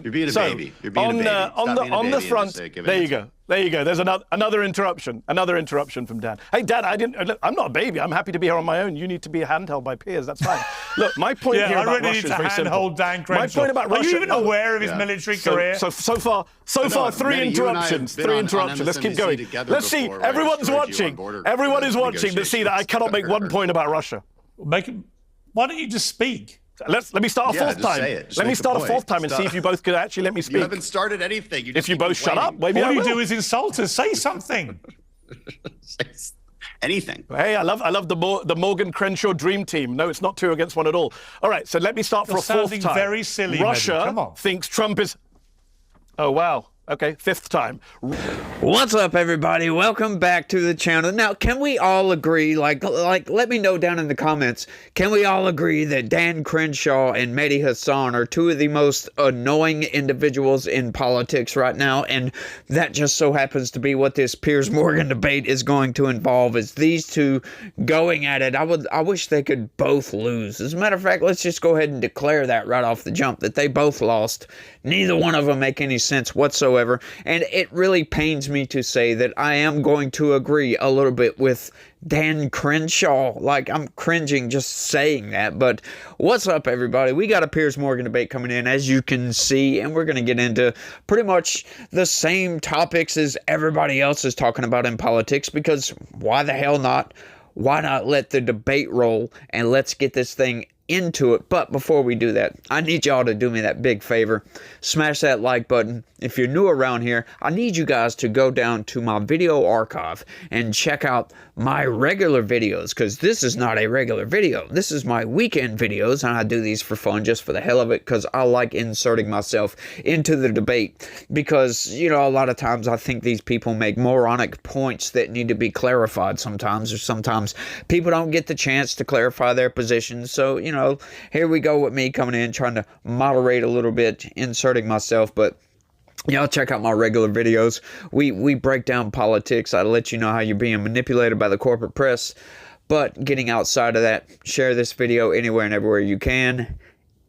You're being a baby. You're being a baby. On the front, there you go. There you go. There's another interruption. Another interruption from Dan. Hey, Dan, I'm not a baby. I'm happy to be here on my own. You need to be handheld by peers. That's fine. Look, my point here about Russia is very simple. Dan Crenshaw. My point about Russia. Are you even aware of his military career? So far, three interruptions. Let's keep going. Let's see. Everyone's watching. Everyone is watching to see that I cannot make one point about Russia. Why don't you just speak? Let me start a fourth time. Let me start a fourth time and see if you both could actually let me speak. You haven't started anything. If you both shut up, maybe all you do is insult us. Say something. Anything. Hey, I love the Morgan Crenshaw dream team. No, it's not 2 against 1 at all. All right, so let me start for a fourth time. Very silly. Russia thinks Trump is. Oh wow. Okay, 5th time. What's up, everybody? Welcome back to the channel. Now, can we all agree, like, let me know down in the comments, can we all agree that Dan Crenshaw and Mehdi Hasan are 2 of the most annoying individuals in politics right now? And that just so happens to be what this Piers Morgan debate is going to involve, is these 2 going at it. I wish they could both lose. As a matter of fact, let's just go ahead and declare that right off the jump, that they both lost. Neither one of them make any sense whatsoever. And it really pains me to say that I am going to agree a little bit with Dan Crenshaw. Like, I'm cringing just saying that. But what's up, everybody? We got a Piers Morgan debate coming in, as you can see, and we're going to get into pretty much the same topics as everybody else is talking about in politics, because why the hell not? Why not let the debate roll and let's get this thing into it? But before we do that, I need y'all to do me that big favor. Smash that like button. If you're new around here, I need you guys to go down to my video archive and check out my regular videos, because this is not a regular video. This is my weekend videos, and I do these for fun, just for the hell of it, because I like inserting myself into the debate, because, you know, a lot of times I think these people make moronic points that need to be clarified sometimes, or sometimes people don't get the chance to clarify their positions. So, you know, here we go with me coming in, trying to moderate a little bit, inserting myself. But y'all check out my regular videos. We break down politics. I let you know how you're being manipulated by the corporate press. But getting outside of that, share this video anywhere and everywhere you can.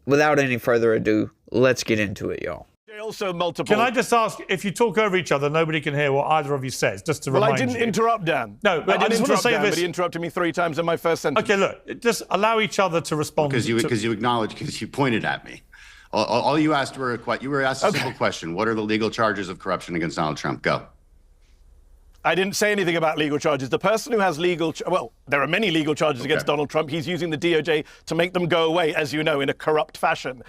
Without any further ado, let's get into it, y'all. Also multiple. Can I just ask, if you talk over each other, nobody can hear what either of you says, just to remind you. Well, I didn't interrupt Dan. No, but I just want to say this. But he interrupted me 3 times in my first sentence. Okay, look, just allow each other to respond. Because you acknowledged, because you pointed at me. All you asked were a simple question. What are the legal charges of corruption against Donald Trump? Go. I didn't say anything about legal charges. The person who has well, there are many legal charges against Donald Trump. He's using the DOJ to make them go away, as you know, in a corrupt fashion.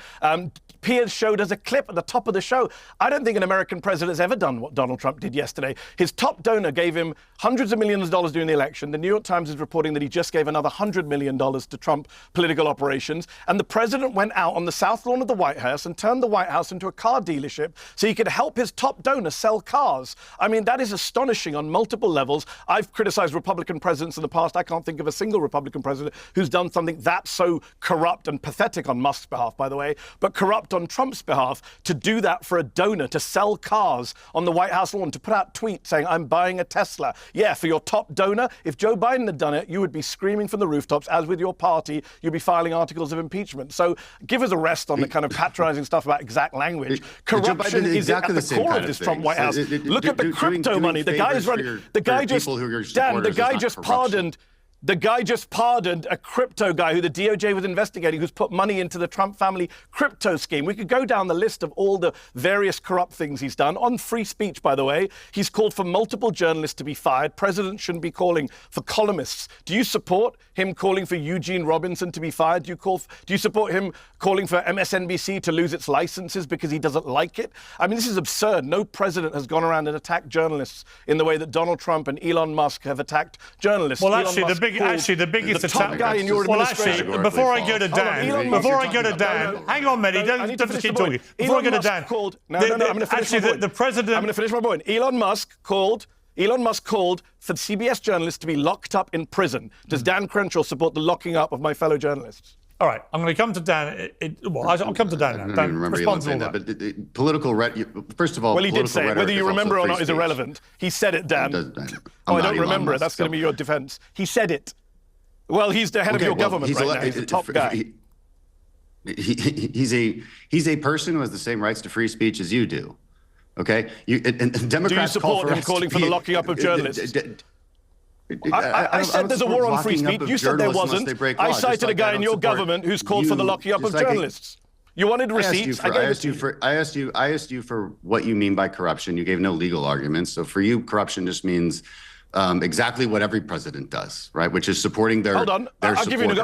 Piers showed us a clip at the top of the show. I don't think an American president has ever done what Donald Trump did yesterday. His top donor gave him hundreds of millions of dollars during the election. The New York Times is reporting that he just gave another $100 million to Trump political operations. And the president went out on the south lawn of the White House and turned the White House into a car dealership so he could help his top donor sell cars. I mean, that is astonishing on multiple levels. I've criticized Republican presidents in the past. I can't think of a single Republican president who's done something that so corrupt and pathetic on Musk's behalf, by the way, but corrupt on Trump's behalf, to do that for a donor, to sell cars on the White House lawn, to put out tweets saying, I'm buying a Tesla. Yeah, for your top donor. If Joe Biden had done it, you would be screaming from the rooftops, as with your party, you'd be filing articles of impeachment. So give us a rest on the kind of patronizing stuff about exact language. Corruption is at the core of this Trump White House. Look at the crypto money. The guy is running. The guy just, Dan, the guy just pardoned. The guy just pardoned a crypto guy who the DOJ was investigating, who's put money into the Trump family crypto scheme. We could go down the list of all the various corrupt things he's done. On free speech, by the way, he's called for multiple journalists to be fired. Presidents shouldn't be calling for columnists. Do you support him calling for Eugene Robinson to be fired? Do you support him calling for MSNBC to lose its licenses because he doesn't like it? I mean, this is absurd. No president has gone around and attacked journalists in the way that Donald Trump and Elon Musk have attacked journalists. Well, actually, the biggest top guy in your administration. Well, actually, before I go to Dan, hang on, Mehdi, don't just keep talking. Before I go to Dan, I'm going to finish my point. The president. I'm going to finish my point. Elon Musk called for CBS journalists to be locked up in prison. Does Dan Crenshaw support the locking up of my fellow journalists? All right, I'm going to come to Dan. I'll come to Dan now. Dan, respond to all that. But political first of all, well, he did say it. Whether you remember or not is irrelevant. He said it, Dan. I don't remember it. That's going to be your defense. He said it. Well, he's the head of your government right now. He's the top guy. He's a person who has the same rights to free speech as you do. Okay, and Democrats do you call support for him us calling to for the be- locking up of journalists? I don't said there's a war on free locking up speech. of You said there journalists unless wasn't. they break I law, just cited a like guy I in don't your support government who's called for the you- locking up of just like journalists. You wanted receipts. I asked you for what you mean by corruption. You gave no legal arguments. So for you, corruption just means exactly what every president does, right? Which is supporting their Hold on. their I'll give you an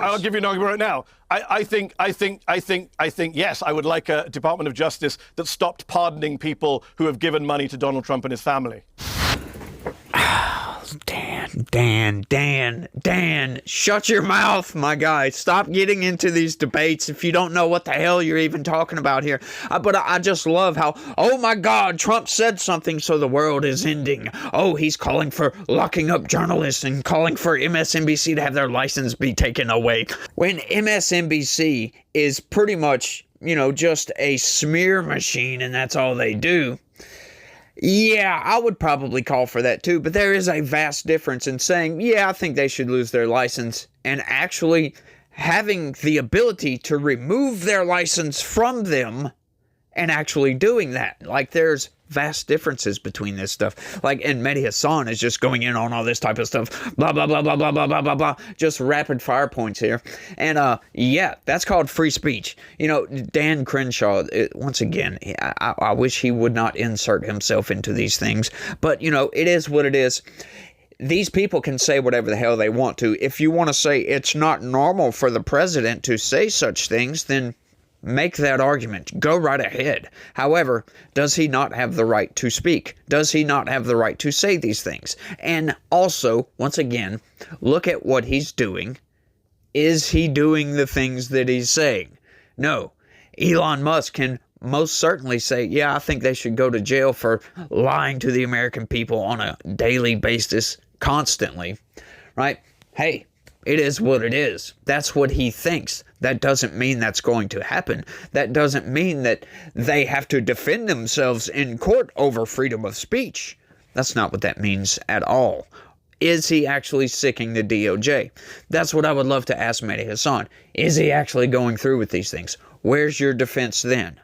argument right now. I think, yes, I would like a Department of Justice that stopped pardoning people who have given money to Donald Trump and his family. Dan, shut your mouth, my guy. Stop getting into these debates if you don't know what the hell you're even talking about here. But I just love how, oh my God, Trump said something, so the world is ending. Oh, he's calling for locking up journalists and calling for MSNBC to have their license be taken away. When MSNBC is pretty much, just a smear machine and that's all they do. Yeah, I would probably call for that too, but there is a vast difference in saying, yeah, I think they should lose their license, and actually having the ability to remove their license from them and actually doing that. Like, there's vast differences between this stuff. Like, and Mehdi Hassan is just going in on all this type of stuff. Blah, blah, blah, blah, blah, blah, blah, blah, blah. Just rapid fire points here. And, yeah, that's called free speech. Dan Crenshaw, once again, I wish he would not insert himself into these things. But, it is what it is. These people can say whatever the hell they want to. If you want to say it's not normal for the president to say such things, then make that argument. Go right ahead. However, does he not have the right to speak? Does he not have the right to say these things? And also, once again, look at what he's doing. Is he doing the things that he's saying? No. Elon Musk can most certainly say, yeah, I think they should go to jail for lying to the American people on a daily basis, constantly. Right? Hey, it is what it is. That's what he thinks. That doesn't mean that's going to happen. That doesn't mean that they have to defend themselves in court over freedom of speech. That's not what that means at all. Is he actually sicking the DOJ? That's what I would love to ask Mehdi Hassan. Is he actually going through with these things? Where's your defense then?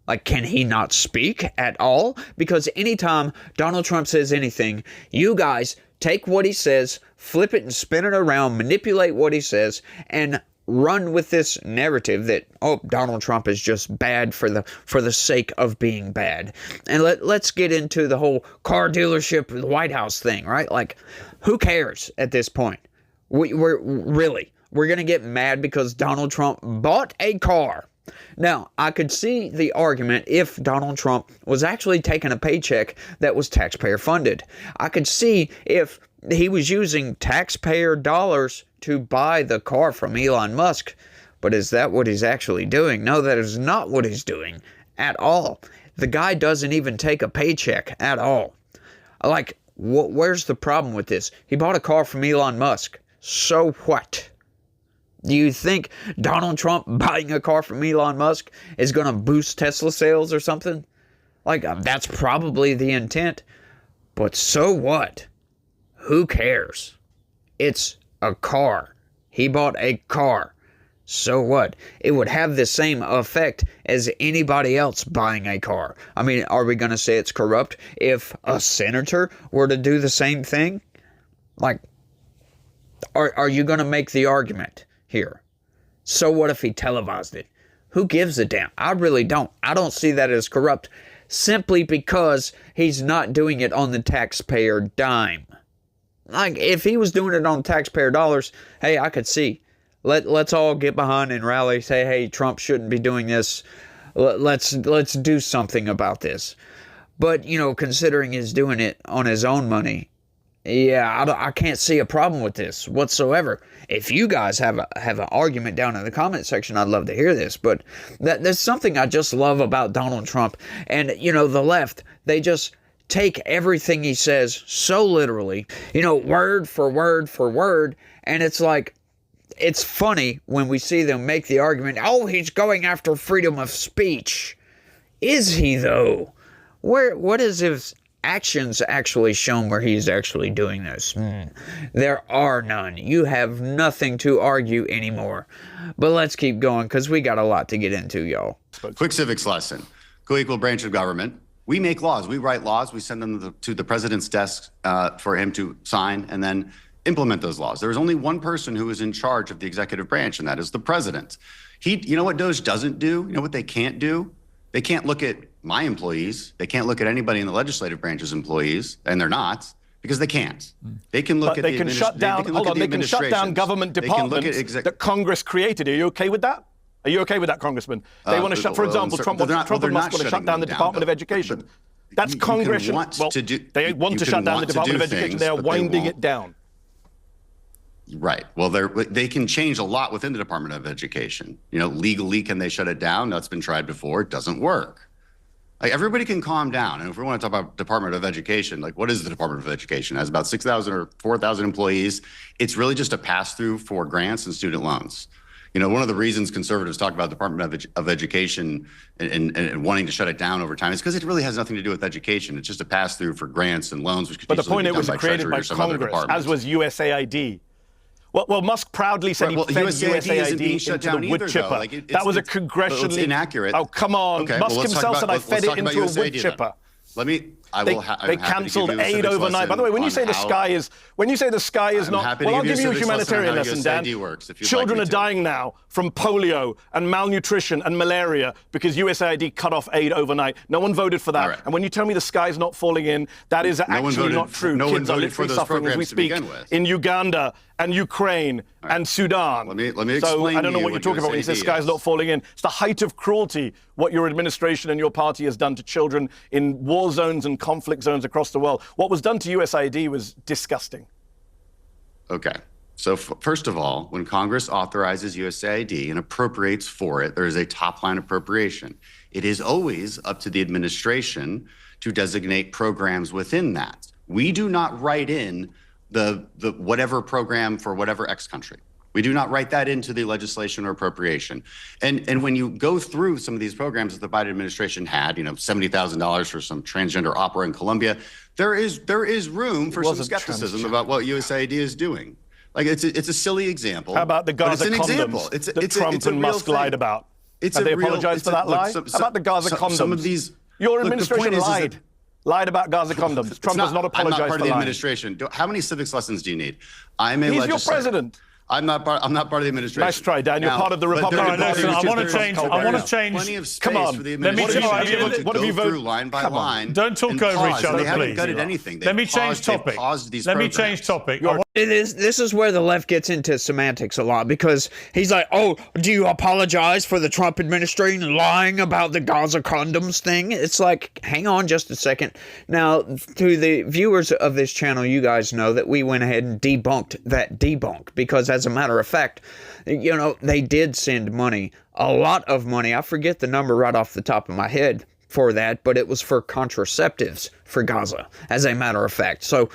Like, can he not speak at all? Because anytime Donald Trump says anything, you guys take what he says, flip it and spin it around, manipulate what he says, and run with this narrative that, oh, Donald Trump is just bad for the sake of being bad. And let's get into the whole car dealership, the White House thing, right? Like, who cares at this point? We're going to get mad because Donald Trump bought a car. Now, I could see the argument if Donald Trump was actually taking a paycheck that was taxpayer funded. I could see if he was using taxpayer dollars to buy the car from Elon Musk. But is that what he's actually doing? No, that is not what he's doing at all. The guy doesn't even take a paycheck at all. Like, where's the problem with this? He bought a car from Elon Musk. So what? Do you think Donald Trump buying a car from Elon Musk is going to boost Tesla sales or something? Like, that's probably the intent. But so what? Who cares? It's a car. He bought a car. So what? It would have the same effect as anybody else buying a car. I mean, are we going to say it's corrupt if a senator were to do the same thing? Like, are you going to make the argument here? So what if he televised it? Who gives a damn? I really don't. I don't see that as corrupt simply because he's not doing it on the taxpayer dime. Like, if he was doing it on taxpayer dollars, hey, I could see. Let's all get behind and rally, say, hey, Trump shouldn't be doing this. Let's do something about this. But, considering he's doing it on his own money, yeah, I can't see a problem with this whatsoever. If you guys have an argument down in the comment section, I'd love to hear this. But there's something I just love about Donald Trump. And, the left, they just take everything he says so literally, word for word for word. And it's like, it's funny when we see them make the argument, oh, he's going after freedom of speech. Is he, though? What is his actions actually shown where he's actually doing this? There are none. You have nothing to argue anymore. But let's keep going because we got a lot to get into, y'all. Quick civics lesson. Co-equal branch of government. We make laws. We write laws. We send them to the president's desk for him to sign and then implement those laws. There is only one person who is in charge of the executive branch, and that is the president. You know what DOJ doesn't do? You know what they can't do? They can't look at my employees. They can't look at anybody in the legislative branch's employees, and they're not, because they can't. They can look but at they can shut down. Hold on, they can shut down government departments that Congress created. Are you okay with that? Are you okay with that, Congressman? They want to shut, for example, Trump and Musk want to shut down the Department of Education. That's Congress. Well, they want to shut down the Department of Education. They are winding it down. Right. Well, they can change a lot within the Department of Education. You know, legally, can they shut it down? That's been tried before. It doesn't work. Like, everybody can calm down. And if we want to talk about Department of Education, like, what is the Department of Education? It has about 6,000 or 4,000 employees. It's really just a pass-through for grants and student loans. You know, one of the reasons conservatives talk about Department of Education and wanting to shut it down over time is because it really has nothing to do with education. It's just a pass-through for grants and loans, which could But the point, it was created by Congress, as was USAID. Well, Musk proudly said he fed USAID into the wood chipper. That was a congressionally... It's inaccurate. Oh, come on. Okay, Musk himself said, I fed it into a wood chipper. They cancelled aid overnight. By the way, when you say the sky is not, well, I'll give you a humanitarian lesson, Dan. Children are dying now from polio and malnutrition and malaria because USAID cut off aid overnight. No one voted for that. Right. And when you tell me the sky is not falling in, that is actually not true. Kids are literally suffering as we speak in Uganda and Ukraine and Sudan. Let me explain. So I don't know what you're talking about when you say the sky is not falling in. It's the height of cruelty what your administration and your party has done to children in war zones and conflict zones across the world. What was done to USAID was disgusting. Okay. So first of all, when Congress authorizes USAID and appropriates for it, there is a top-line appropriation. It is always up to the administration to designate programs within that. We do not write in the whatever program for whatever X country. We do not write that into the legislation or appropriation. And when you go through some of these programs that the Biden administration had, you know, $70,000 for some transgender opera in Colombia, there is room for some skepticism about what USAID is doing. Like, it's a silly example. How about the Gaza condoms that Trump and Musk lied about? Have they apologized for that lie? How about the Gaza condoms? Some of these... Your administration lied about Gaza condoms. Trump does not apologize for lying. I'm not part of the administration. How many civics lessons do you need? He's your president. I'm not part of the administration. Nice try, Dan. You're part of the Republican Party. I want to change. Plenty of space for the administration to go through line by line. Don't talk over each other, please. They haven't gutted anything. Let me change topic. Let me change topic. This is where the left gets into semantics a lot, because he's like, oh, do you apologize for the Trump administration lying about the Gaza condoms thing? It's like, hang on just a second. Now, to the viewers of this channel, you guys know that we went ahead and debunked that debunk, because as a matter of fact, you know, they did send money, a lot of money. I forget the number right off the top of my head for that, but it was for contraceptives for Gaza, as a matter of fact. So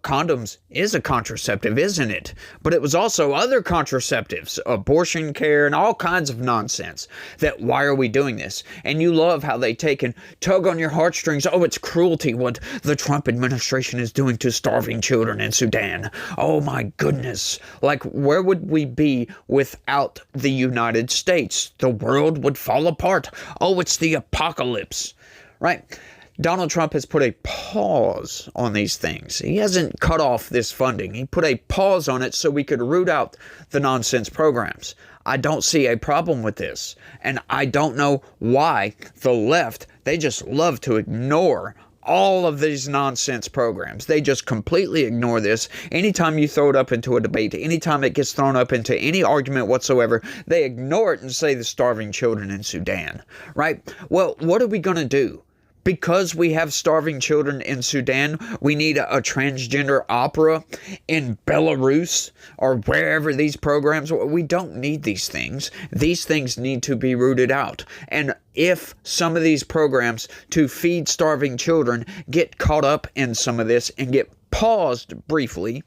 condoms is a contraceptive, isn't it? But it was also other contraceptives, abortion care, and all kinds of nonsense. That why are we doing this? And you love how they take and tug on your heartstrings. Oh, it's cruelty what the Trump administration is doing to starving children in Sudan. Oh my goodness. Like, where would we be without the United States? The world would fall apart. Oh, it's the apocalypse. Right? Donald Trump has put a pause on these things. He hasn't cut off this funding. He put a pause on it so we could root out the nonsense programs. I don't see a problem with this. And I don't know why the left, they just love to ignore all of these nonsense programs. They just completely ignore this. Anytime you throw it up into a debate, anytime it gets thrown up into any argument whatsoever, they ignore it and say the starving children in Sudan, right? Well, what are we going to do? Because we have starving children in Sudan, we need a transgender opera in Belarus or wherever these programs are. We don't need these things. These things need to be rooted out. And if some of these programs to feed starving children get caught up in some of this and get paused briefly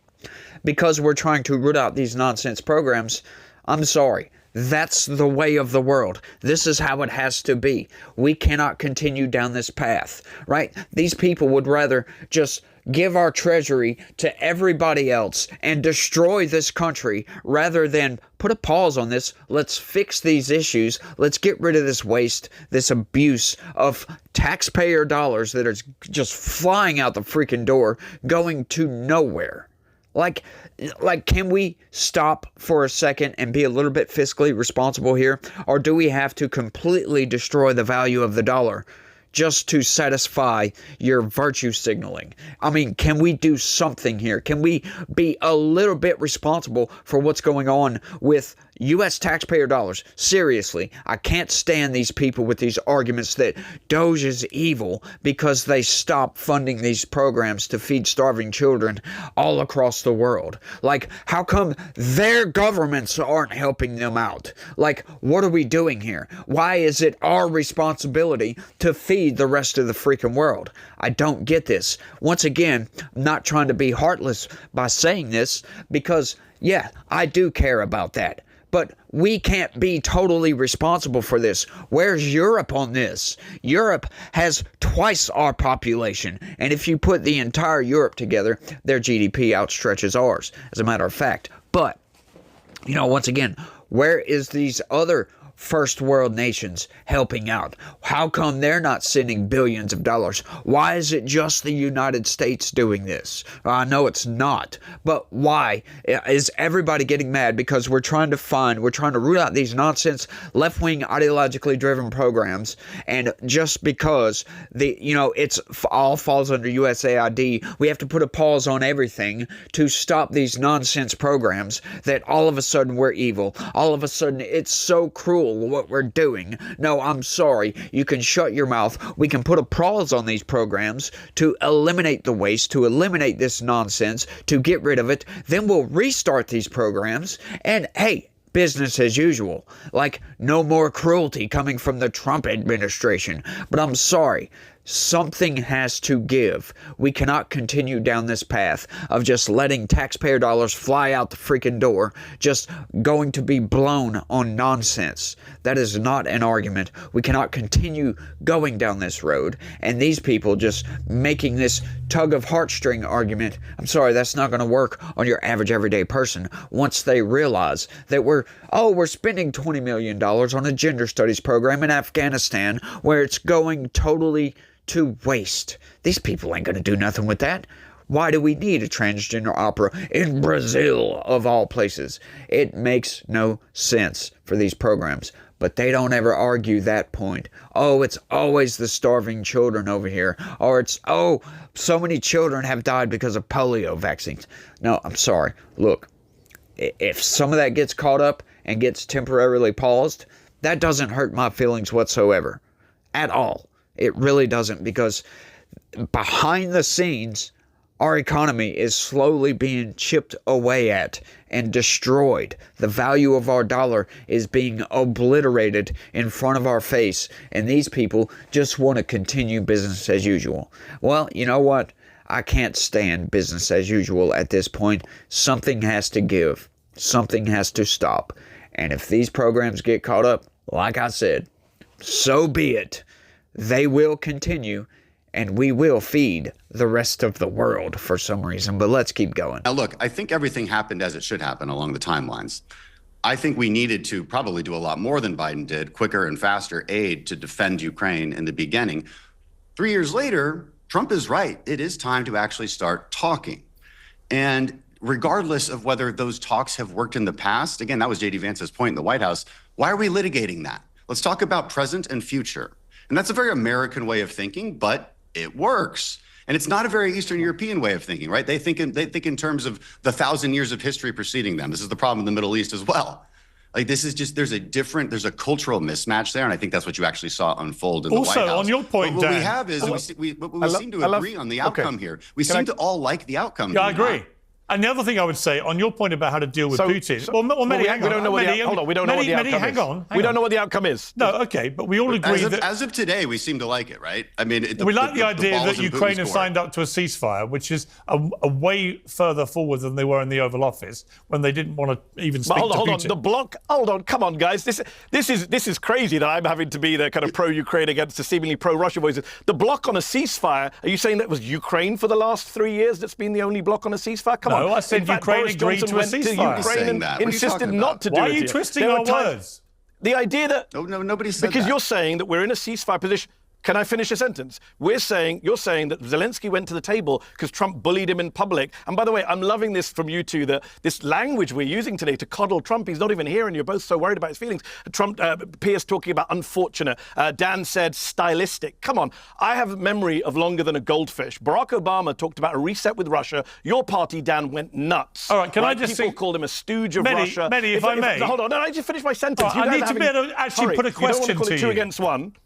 because we're trying to root out these nonsense programs, I'm sorry. That's the way of the world. This is how it has to be. We cannot continue down this path, right? These people would rather just give our treasury to everybody else and destroy this country rather than put a pause on this. Let's fix these issues. Let's get rid of this waste, this abuse of taxpayer dollars that are just flying out the freaking door, going to nowhere. Like, can we stop for a second and be a little bit fiscally responsible here? Or do we have to completely destroy the value of the dollar just to satisfy your virtue signaling? I mean, can we do something here? Can we be a little bit responsible for what's going on with U.S. taxpayer dollars? Seriously, I can't stand these people with these arguments that Doge is evil because they stop funding these programs to feed starving children all across the world. Like, how come their governments aren't helping them out? Like, what are we doing here? Why is it our responsibility to feed the rest of the freaking world? I don't get this. Once again, I'm not trying to be heartless by saying this because, yeah, I do care about that. But we can't be totally responsible for this. Where's Europe on this? Europe has twice our population. And if you put the entire Europe together, their GDP outstretches ours, as a matter of fact. But, you know, once again, where is these other first world nations helping out? How come they're not sending billions of dollars? Why is it just the United States doing this? I know it's not, but why is everybody getting mad? Because we're trying to root out these nonsense left-wing ideologically driven programs, and just because it's all falls under USAID, we have to put a pause on everything to stop these nonsense programs that all of a sudden we're evil. All of a sudden it's so cruel what we're doing. No, I'm sorry. You can shut your mouth. We can put a pause on these programs to eliminate the waste, to eliminate this nonsense, to get rid of it. Then we'll restart these programs and, hey, business as usual. Like, no more cruelty coming from the Trump administration. But I'm sorry. Something has to give. We cannot continue down this path of just letting taxpayer dollars fly out the freaking door, just going to be blown on nonsense. That is not an argument. We cannot continue going down this road, and these people just making this tug of heartstring argument. I'm sorry, that's not going to work on your average everyday person once they realize that we're spending $20 million on a gender studies program in Afghanistan where it's going totally to waste. These people ain't going to do nothing with that. Why do we need a transgender opera in Brazil, of all places? It makes no sense for these programs, but they don't ever argue that point. Oh, it's always the starving children over here. Or it's, so many children have died because of polio vaccines. No, I'm sorry. Look, if some of that gets caught up and gets temporarily paused, that doesn't hurt my feelings whatsoever. At all. It really doesn't, because behind the scenes, our economy is slowly being chipped away at and destroyed. The value of our dollar is being obliterated in front of our face, and these people just want to continue business as usual. Well, you know what? I can't stand business as usual at this point. Something has to give. Something has to stop. And if these programs get caught up, like I said, so be it. They will continue, and we will feed the rest of the world for some reason. But let's keep going. Now, look, I think everything happened as it should happen along the timelines. I think we needed to probably do a lot more than Biden did, quicker and faster aid to defend Ukraine in the beginning. 3 years later, Trump is right. It is time to actually start talking. And regardless of whether those talks have worked in the past, again, that was J.D. Vance's point in the White House, why are we litigating that? Let's talk about present and future. And that's a very American way of thinking, but it works. And it's not a very Eastern European way of thinking, right? They think in terms of the 1,000 years of history preceding them. This is the problem in the Middle East as well. Like, this is just, there's a cultural mismatch there. And I think that's what you actually saw unfold in the White House. Also, on your point, what Dan, we have is we seem to agree on the outcome here. We seem to all like the outcome. Yeah, I agree. And the other thing I would say on your point about how to deal with Putin. Mehdi, hang on. We don't know what the outcome is. We don't know what the outcome is. No, okay, but we all agree that as of today, we seem to like it, right? I mean, we like the idea that Ukraine has signed up to a ceasefire, which is a way further forward than they were in the Oval Office when they didn't want to even speak to Putin. Hold on, the bloc. Hold on, come on, guys. This is crazy that I'm having to be the kind of pro-Ukraine against the seemingly pro-Russia voices. The bloc on a ceasefire. Are you saying that was Ukraine for the last 3 years that's been the only bloc on a ceasefire? Come on. No, I said Ukraine agreed to a ceasefire. Ukraine and insisted not to do it. Why are you twisting our words? The idea that... No, nobody said that. Because you're saying that we're in a ceasefire position. Can I finish a sentence? You're saying that Zelensky went to the table because Trump bullied him in public. And by the way, I'm loving this from you two, that this language we're using today to coddle Trump. He's not even here and you're both so worried about his feelings. Trump, Piers talking about unfortunate. Dan said stylistic. Come on. I have a memory of longer than a goldfish. Barack Obama talked about a reset with Russia. Your party, Dan, went nuts. All right, can I just People called him a stooge of Russia. If I may. Hold on, I just finished my sentence. I need to be able to actually put a question you don't want to call to it you. 2 against 1.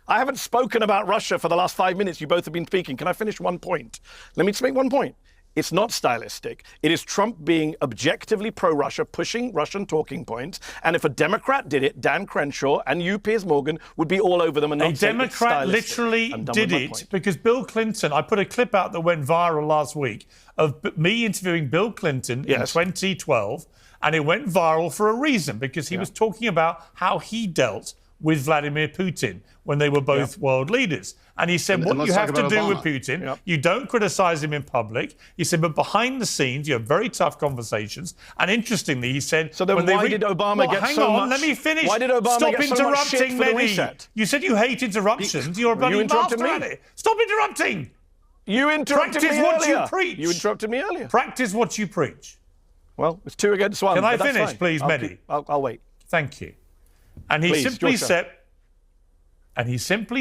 I haven't spoken about Russia for the last 5 minutes. You both have been speaking. Can I finish one point? Let me just make one point. It's not stylistic. It is Trump being objectively pro-Russia, pushing Russian talking points. And if a Democrat did it, Dan Crenshaw and you, Piers Morgan, would be all over them and not say it's stylistic. A Democrat literally did it because Bill Clinton, I put a clip out that went viral last week of me interviewing Bill Clinton in 2012. And it went viral for a reason, because he was talking about how he dealt with Vladimir Putin when they were both world leaders. And he said, what you have to do with Putin, you don't criticize him in public. He said, but behind the scenes, you have very tough conversations. And interestingly, he said... So then why did Obama get so much... Hang on, let me finish. Why did Obama Stop get so much shit for the reset? You said you hate interruptions. You're a bloody master at it. Stop interrupting. You interrupted me earlier. Practice what you preach. You interrupted me earlier. Practice what you preach. Well, it's 2 against 1. Can I finish, please, Mehdi? I'll wait. Thank you. And he simply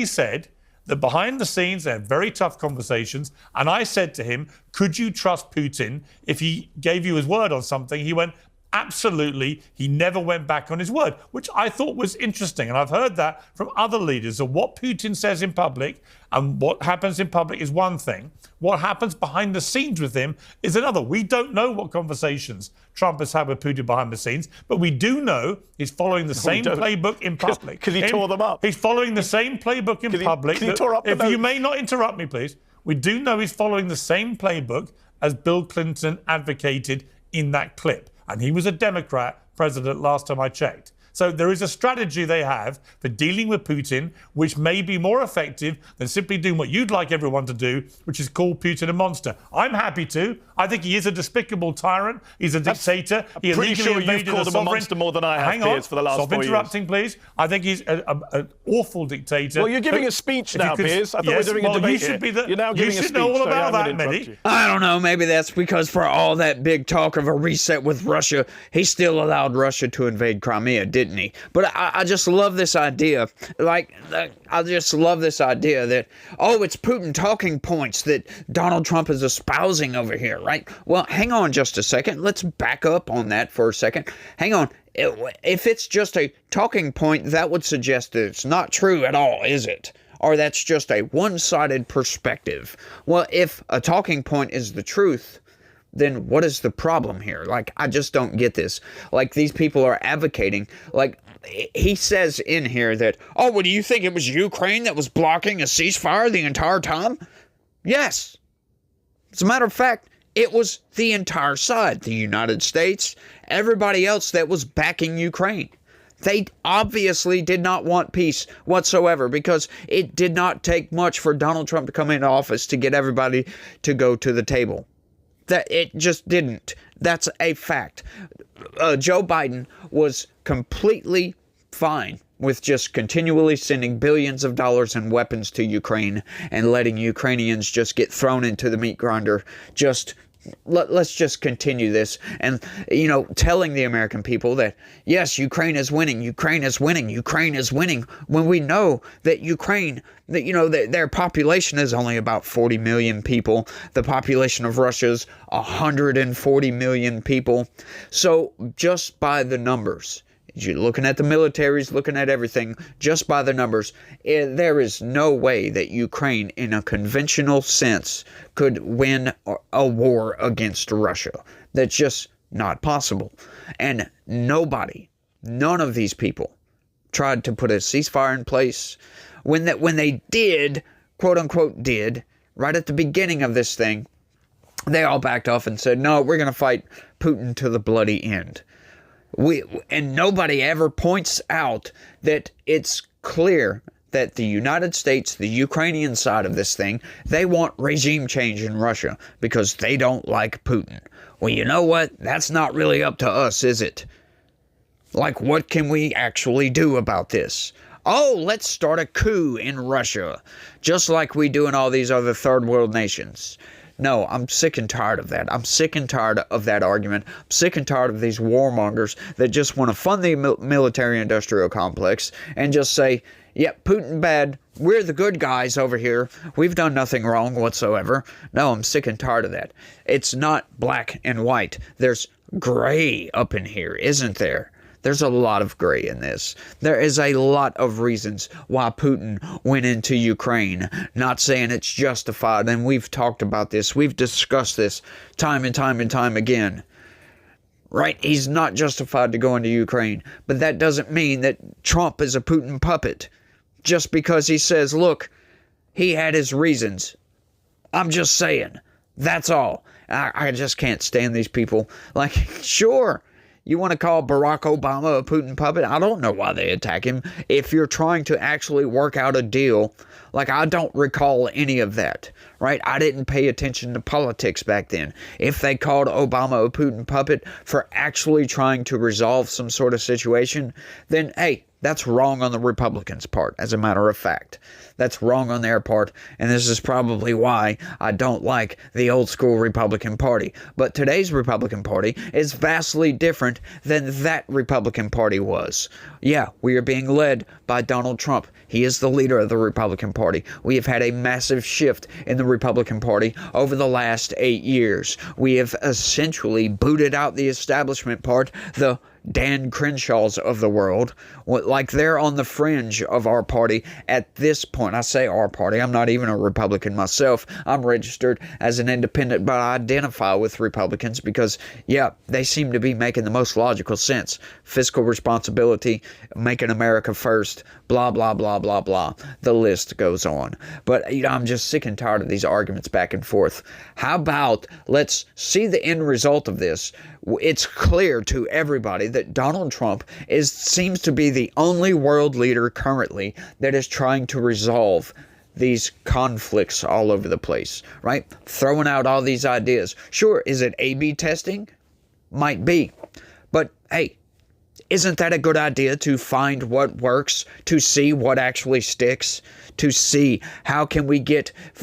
said that behind the scenes they had very tough conversations. And I said to him, could you trust Putin if he gave you his word on something? He went, absolutely. He never went back on his word, which I thought was interesting. And I've heard that from other leaders, of what Putin says in public and what happens in public is one thing. What happens behind the scenes with him is another. We don't know what conversations Trump has had with Putin behind the scenes, but we do know he's following the same playbook in public. Because he tore them up. He's following the same playbook in public. He tore up the If you may not interrupt me, please. We do know he's following the same playbook as Bill Clinton advocated in that clip. And he was a Democrat president last time I checked. So there is a strategy they have for dealing with Putin, which may be more effective than simply doing what you'd like everyone to do, which is call Putin a monster. I'm happy to. I think he is a despicable tyrant. He's a dictator. I'm pretty sure you've called him a monster more than I have, Piers, for the last 4 years. Stop interrupting, please. I think he's an awful dictator. Well, you're giving a speech now, Piers. I thought we were doing a debate. You should be You're now giving a speech. You should know all about that, Mehdi. I don't know. Maybe that's because for all that big talk of a reset with Russia, he still allowed Russia to invade Crimea, didn't he? But I just love this idea. I just love this idea that, it's Putin talking points that Donald Trump is espousing over here, right? Well, hang on just a second. Let's back up on that for a second. Hang on. If it's just a talking point, that would suggest that it's not true at all, is it? Or that's just a one-sided perspective. Well, if a talking point is the truth, then what is the problem here? I just don't get this. These people are advocating, he says in here that, do you think it was Ukraine that was blocking a ceasefire the entire time? Yes. As a matter of fact, it was the entire side, the United States, everybody else that was backing Ukraine. They obviously did not want peace whatsoever, because it did not take much for Donald Trump to come into office to get everybody to go to the table. That it just didn't. That's a fact. Joe Biden was completely fine with just continually sending billions of dollars in weapons to Ukraine and letting Ukrainians just get thrown into the meat grinder. Let's just continue this. And, telling the American people that, yes, Ukraine is winning, Ukraine is winning, Ukraine is winning, when we know that Ukraine, their population is only about 40 million people. The population of Russia is 140 million people. So just by the numbers, You're looking at the militaries, looking at everything, just by the numbers. There is no way that Ukraine, in a conventional sense, could win a war against Russia. That's just not possible. And none of these people tried to put a ceasefire in place. When they did, quote unquote did, right at the beginning of this thing, they all backed off and said, no, we're going to fight Putin to the bloody end. And nobody ever points out that it's clear that the United States, the Ukrainian side of this thing, they want regime change in Russia because they don't like Putin. Well, you know what? That's not really up to us, is it? Like, what can we actually do about this? Oh, let's start a coup in Russia, just like we do in all these other third world nations. No, I'm sick and tired of that. I'm sick and tired of that argument. I'm sick and tired of these warmongers that just want to fund the military-industrial complex and just say, yep, Putin bad. We're the good guys over here. We've done nothing wrong whatsoever. No, I'm sick and tired of that. It's not black and white. There's gray up in here, isn't there? There's a lot of gray in this. There is a lot of reasons why Putin went into Ukraine. Not saying it's justified, and we've talked about this. We've discussed this time and time and time again. Right? He's not justified to go into Ukraine. But that doesn't mean that Trump is a Putin puppet. Just because he says, look, he had his reasons. I'm just saying. That's all. I just can't stand these people. Like, sure, you want to call Barack Obama a Putin puppet? I don't know why they attack him. If you're trying to actually work out a deal, like, I don't recall any of that, right? I didn't pay attention to politics back then. If they called Obama a Putin puppet for actually trying to resolve some sort of situation, then, hey, that's wrong on the Republicans' part, as a matter of fact. That's wrong on their part, and this is probably why I don't like the old school Republican Party. But today's Republican Party is vastly different than that Republican Party was. Yeah, we are being led by Donald Trump. He is the leader of the Republican Party. We have had a massive shift in the Republican Party over the last 8 years. We have essentially booted out the establishment part, the Dan Crenshaws of the world, like they're on the fringe of our party at this point. I say our party. I'm not even a Republican myself. I'm registered as an independent, but I identify with Republicans because, yeah, they seem to be making the most logical sense. Fiscal responsibility, making America first, blah, blah, blah, blah, blah. The list goes on. But, you know, I'm just sick and tired of these arguments back and forth. How about let's see the end result of this? It's clear to everybody that Donald Trump seems to be the only world leader currently that is trying to resolve these conflicts all over the place, right? Throwing out all these ideas. Sure, is it A/B testing? Might be. But hey, isn't that a good idea to find what works, to see what actually sticks, to see how can we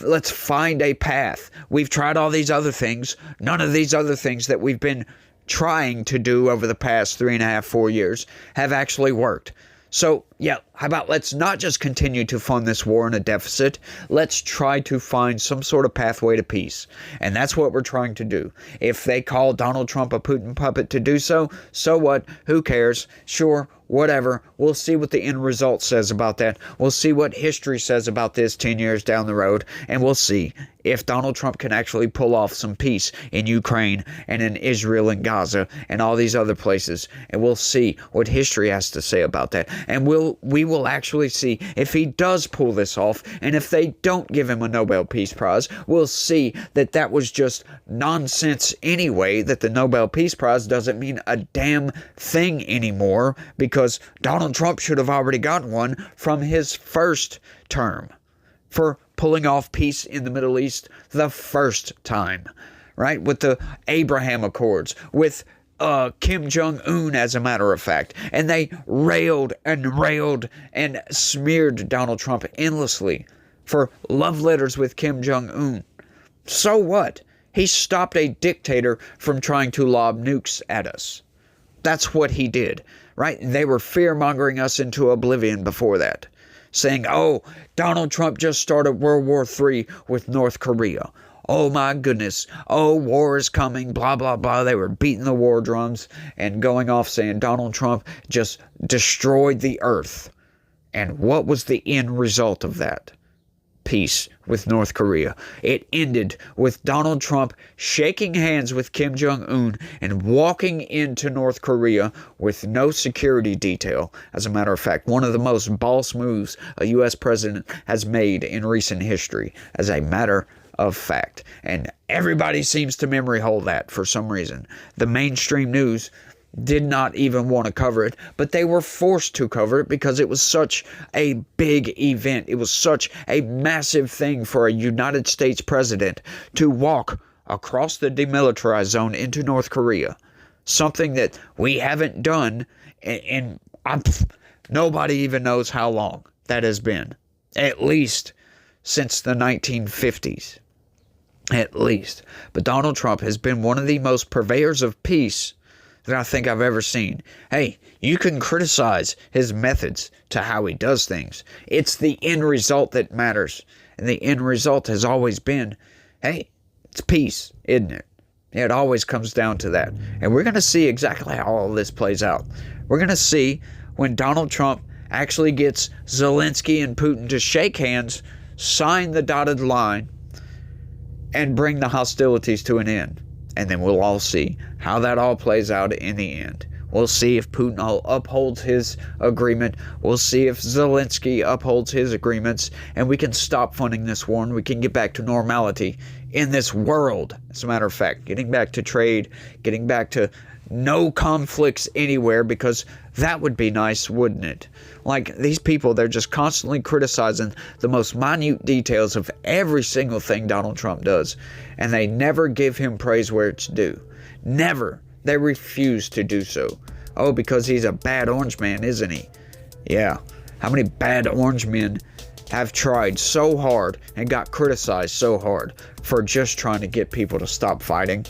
let's find a path. We've tried all these other things. None of these other things that we've been trying to do over the past 3.5, 4 years have actually worked. So, yeah, how about let's not just continue to fund this war in a deficit. Let's try to find some sort of pathway to peace. And that's what we're trying to do. If they call Donald Trump a Putin puppet to do so, so what? Who cares? Sure, whatever. We'll see what the end result says about that. We'll see what history says about this 10 years down the road. And we'll see if Donald Trump can actually pull off some peace in Ukraine and in Israel and Gaza and all these other places. And we'll see what history has to say about that. And we will actually see if he does pull this off. And if they don't give him a Nobel Peace Prize, we'll see that that was just nonsense anyway, that the Nobel Peace Prize doesn't mean a damn thing anymore because Donald Trump should have already gotten one from his first term for pulling off peace in the Middle East the first time, right? With the Abraham Accords, with Kim Jong-un, as a matter of fact. And they railed and smeared Donald Trump endlessly for love letters with Kim Jong-un. So what? He stopped a dictator from trying to lob nukes at us. That's what he did, right? They were fear-mongering us into oblivion before that, saying, oh, Donald Trump just started World War III with North Korea. oh my goodness, oh, war is coming, blah, blah, blah. They were beating the war drums and going off saying Donald Trump just destroyed the earth. And what was the end result of that? Peace with North Korea. It ended with Donald Trump shaking hands with Kim Jong-un and walking into North Korea with no security detail. As a matter of fact, one of the most boss moves a U.S. president has made in recent history, as a matter of fact. And everybody seems to memory hold that for some reason. The mainstream news did not even want to cover it, but they were forced to cover it because it was such a big event. It was such a massive thing for a United States president to walk across the demilitarized zone into North Korea. Something that we haven't done in nobody even knows how long that has been. At least since the 1950s. At least. But Donald Trump has been one of the most purveyors of peace that I think I've ever seen. Hey, you can criticize his methods to how he does things. It's the end result that matters. And the end result has always been, hey, it's peace, isn't it? It always comes down to that. And we're going to see exactly how all this plays out. We're going to see when Donald Trump actually gets Zelensky and Putin to shake hands, sign the dotted line, and bring the hostilities to an end. And then we'll all see how that all plays out in the end. We'll see if Putin upholds his agreement. We'll see if Zelensky upholds his agreements. And we can stop funding this war and we can get back to normality in this world. As a matter of fact, getting back to trade, getting back to no conflicts anywhere, because that would be nice, wouldn't it? Like, these people, they're just constantly criticizing the most minute details of every single thing Donald Trump does, and they never give him praise where it's due. Never. They refuse to do so. Oh, because he's a bad orange man, isn't he? Yeah. How many bad orange men have tried so hard and got criticized so hard for just trying to get people to stop fighting?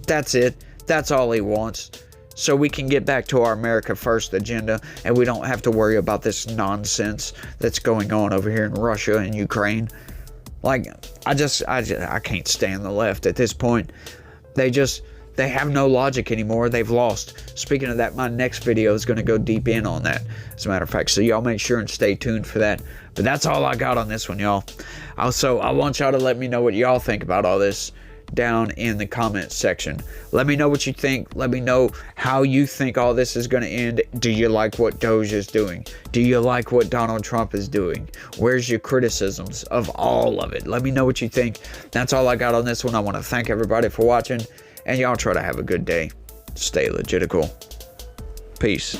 That's it. That's all he wants. So we can get back to our America First agenda and we don't have to worry about this nonsense that's going on over here in Russia and Ukraine. Like, I can't stand the left at this point. They have no logic anymore. They've lost. Speaking of that, my next video is going to go deep in on that, as a matter of fact. So y'all make sure and stay tuned for that. But that's all I got on this one, y'all. Also, I want y'all to let me know what y'all think about all this down in the comments section. Let me know what you think. Let me know how you think all this is going to end. Do you like what Doge is doing? Do you like what Donald Trump is doing? Where's your criticisms of all of it? Let me know what you think. That's all I got on this one. I want to thank everybody for watching, and y'all try to have a good day. Stay legitical. Peace.